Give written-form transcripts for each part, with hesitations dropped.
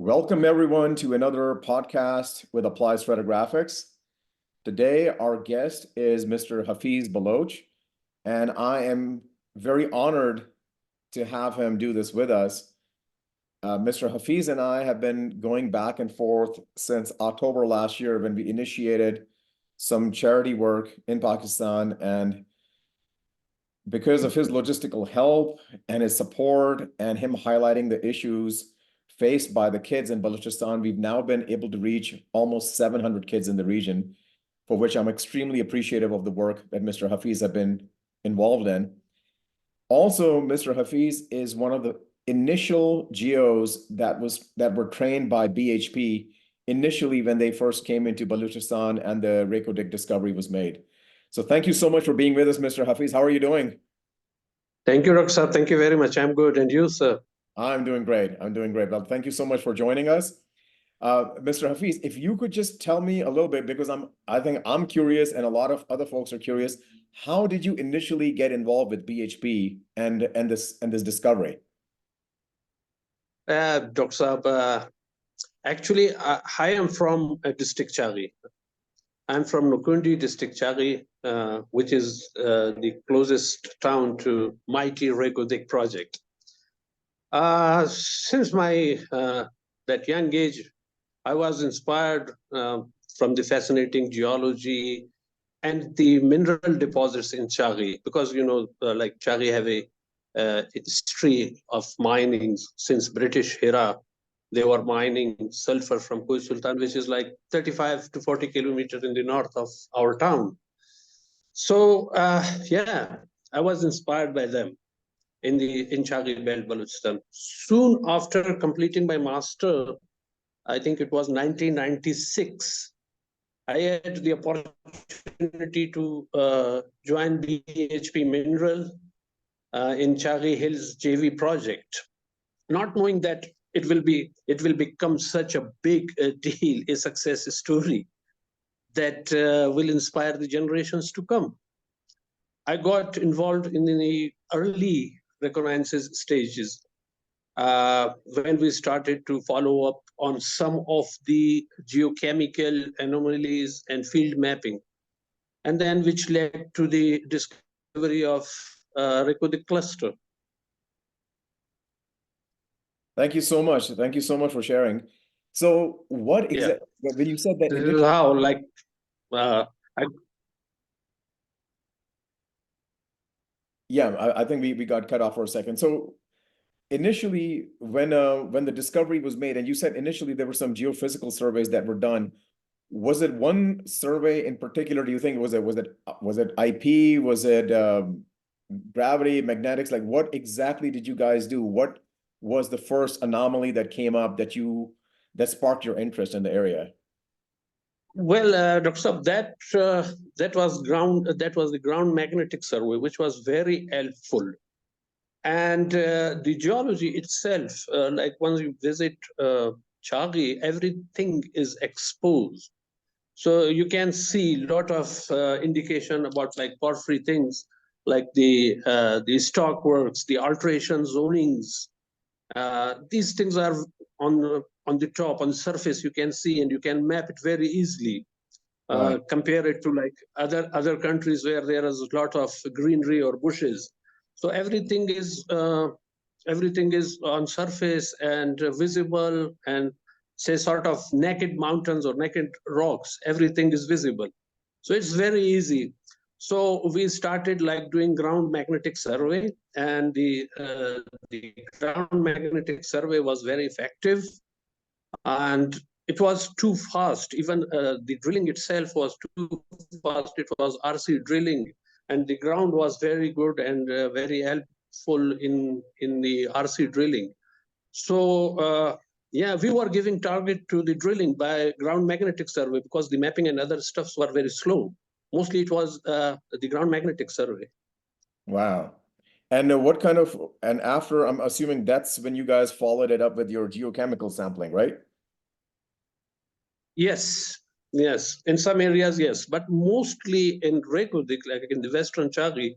Welcome everyone to another podcast with Applied Stratigraphics. Today, our guest is Mr. Hafeez Baloch, and I am very honored to have him do this with us. Mr. Hafeez and I have been going back and forth since October last year when we initiated some charity work in Pakistan, and because of his logistical help and his support and him highlighting the issues faced by the kids in Balochistan, we've now been able to reach almost 700 kids in the region, for which I'm extremely appreciative of the work that Mr. Hafeez have been involved in. Also, Mr. Hafeez is one of the initial geos that were trained by BHP initially when they first came into Balochistan and the Reko Diq discovery was made. So thank you so much for being with us, Mr. Hafeez. How are you doing? Thank you, Dr. Sir. Thank you very much. I'm good. And you, sir? I'm doing great. Well, thank you so much for joining us. Mr. Hafeez, if you could just tell me a little bit, because I think I'm curious and a lot of other folks are curious, how did you initially get involved with BHP and this discovery? Dr. Sir, actually, I am from district Chari. I'm from Nukundi district Chari, which is the closest town to mighty Reko Diq project. Since my that young age, I was inspired from the fascinating geology and the mineral deposits in Chari, because like Chari have a history of mining since British era. They were mining sulfur from Koi Sultan, which is like 35 to 40 kilometers in the north of our town. So yeah, I was inspired by them in Chari Belt, Balochistan. Soon after completing my master, I think it was 1996, I had the opportunity to join BHP Mineral in Chari Hills JV project, not knowing that it will become such a big deal, a success story that will inspire the generations to come. I got involved in the early reconnaissance stages when we started to follow up on some of the geochemical anomalies and field mapping, and then which led to the discovery of Reko Diq cluster. Thank you so much. Thank you so much for sharing. So what exactly, when you said that— This is how, like, I think we got cut off for a second. So initially, when the discovery was made, and you said initially there were some geophysical surveys that were done, was it one survey in particular? Do you think was it IP? Was it gravity, magnetics? Like, what exactly did you guys do? What was the first anomaly that came up that sparked your interest in the area? Well, Dr. Saab, that was the ground magnetic survey, which was very helpful. And the geology itself, like once you visit Chari, everything is exposed. So you can see a lot of indication about like porphyry things, like the stockworks, the alteration zonings. These things are on the top, on the surface, you can see, and you can map it very easily. Right. Compare it to like other countries where there is a lot of greenery or bushes. So everything is on surface and visible, and say sort of naked mountains or naked rocks. Everything is visible, so it's very easy. So we started like doing ground magnetic survey, and the ground magnetic survey was very effective, and it was too fast. Even the drilling itself was too fast. It was RC drilling, and the ground was very good and very helpful in the RC drilling. So yeah, we were giving target to the drilling by ground magnetic survey because the mapping and other stuffs were very slow. Mostly it was the ground magnetic survey. Wow. And what kind of, and after, I'm assuming that's when you guys followed it up with your geochemical sampling, right? Yes, yes. In some areas, yes. But mostly in Reko Diq, like in the Western Chari,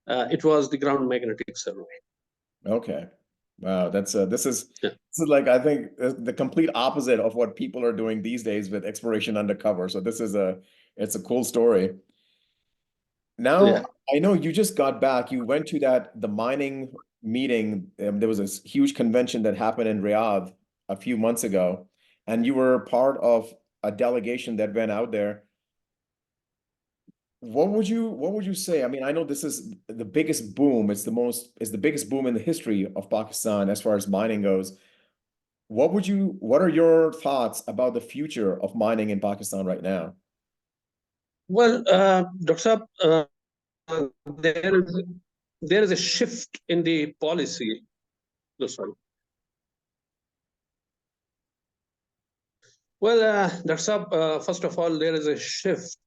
it was the ground magnetic survey. Okay. Wow, that's Yeah. this is like I think the complete opposite of what people are doing these days with exploration undercover. So this is it's a cool story. Now, Yeah. I know you just got back. You went to the mining meeting. There was this huge convention that happened in Riyadh a few months ago, and you were part of a delegation that went out there. What would you say? I mean, I know this is the biggest boom. It's the biggest boom in the history of Pakistan as far as mining goes. What are your thoughts about the future of mining in Pakistan right now? Well, Dr. Saab, there is a shift in the policy. Oh, sorry. Well, Dr. Saab, first of all, there is a shift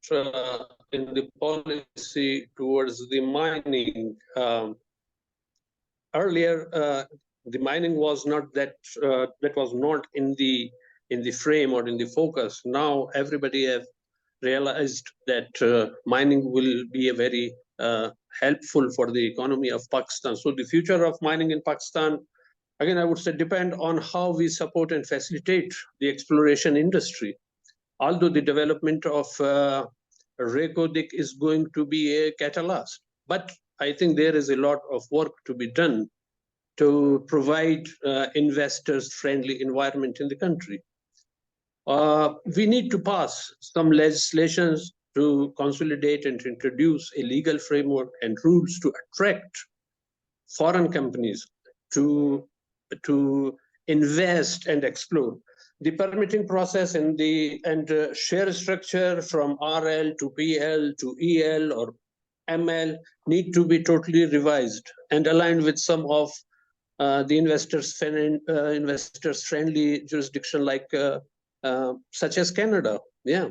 in the policy towards the mining. Earlier, the mining was not that was not in the frame or in the focus. Now everybody have realized that mining will be a very helpful for the economy of Pakistan. So the future of mining in Pakistan, again, I would say, depend on how we support and facilitate the exploration industry. Although the development of Reko Dik is going to be a catalyst, but I think there is a lot of work to be done to provide investors friendly environment in the country. We need to pass some legislations to consolidate and to introduce a legal framework and rules to attract foreign companies to invest and explore. The permitting process and share structure from RL to PL to EL or ML need to be totally revised and aligned with some of the investors friendly jurisdiction like such as Canada. Yeah.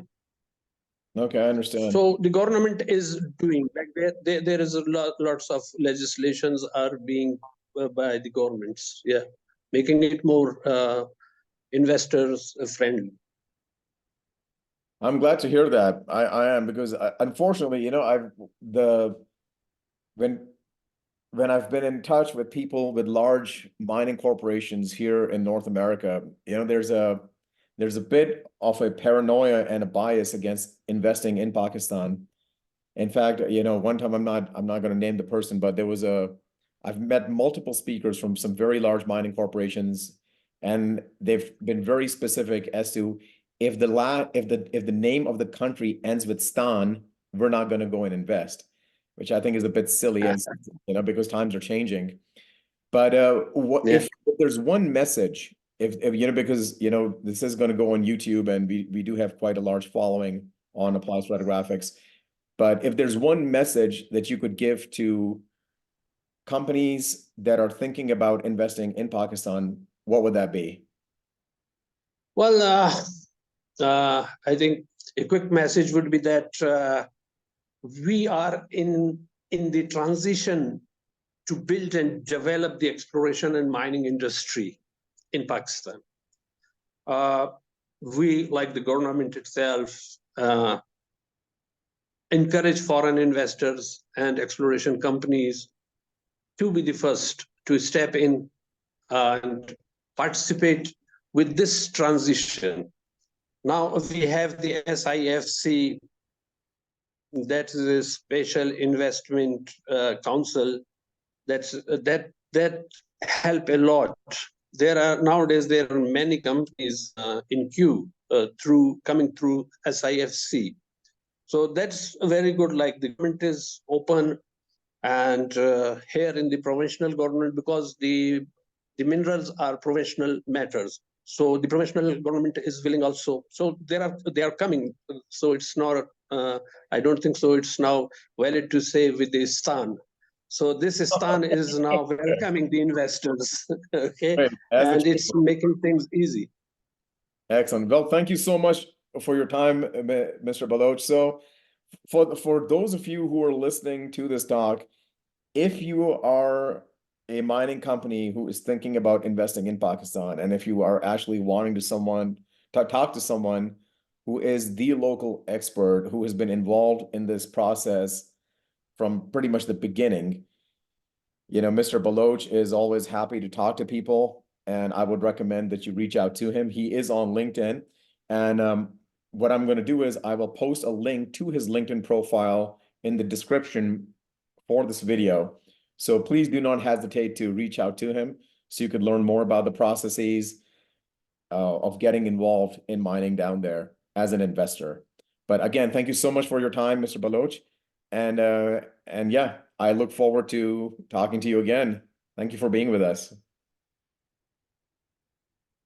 Okay, I understand. So the government is doing like there is lots of legislations are being by the governments. Yeah, making it more investors friendly. I'm glad to hear that. I am because unfortunately, the when when I've been in touch with people with large mining corporations here in North America, there's a bit of a paranoia and a bias against investing in Pakistan. In fact, one time I'm not going to name the person, but I've met multiple speakers from some very large mining corporations, and they've been very specific as to if the name of the country ends with Stan, we're not going to go and invest, which I think is a bit silly and because times are changing. But what Yeah. if there's one message, if because this is going to go on YouTube, and we do have quite a large following on Applied Stratigraphics. But if there's one message that you could give to companies that are thinking about investing in Pakistan, what would that be? Well, I think a quick message would be that we are in the transition to build and develop the exploration and mining industry in Pakistan. We, like the government itself, encourage foreign investors and exploration companies to be the first to step in and participate with this transition. Now we have the SIFC, that is a special investment council that help a lot. Nowadays there are many companies in queue coming through SIFC. So that's very good. Like the government is open, and here in the provincial government, because the minerals are provincial matters. So the provincial government is willing also. So they are coming. So it's not. I don't think so. It's now valid to say with the Stan. So this Stan is now welcoming the investors. Okay, Right. As it and should it's be. making things easy. Excellent. Well, thank you so much for your time, Mr. Baloch. So, for those of you who are listening to this talk, if you are a mining company who is thinking about investing in Pakistan, and if you are actually wanting to talk to someone who is the local expert who has been involved in this process from pretty much the beginning, You know, Mr. Baloch is always happy to talk to people, and I would recommend that you reach out to him. He is on LinkedIn, and what I'm going to do is I will post a link to his LinkedIn profile in the description for this video. So please do not hesitate to reach out to him so you could learn more about the processes of getting involved in mining down there as an investor. But again, thank you so much for your time, Mr. Baloch. And yeah, I look forward to talking to you again. Thank you for being with us.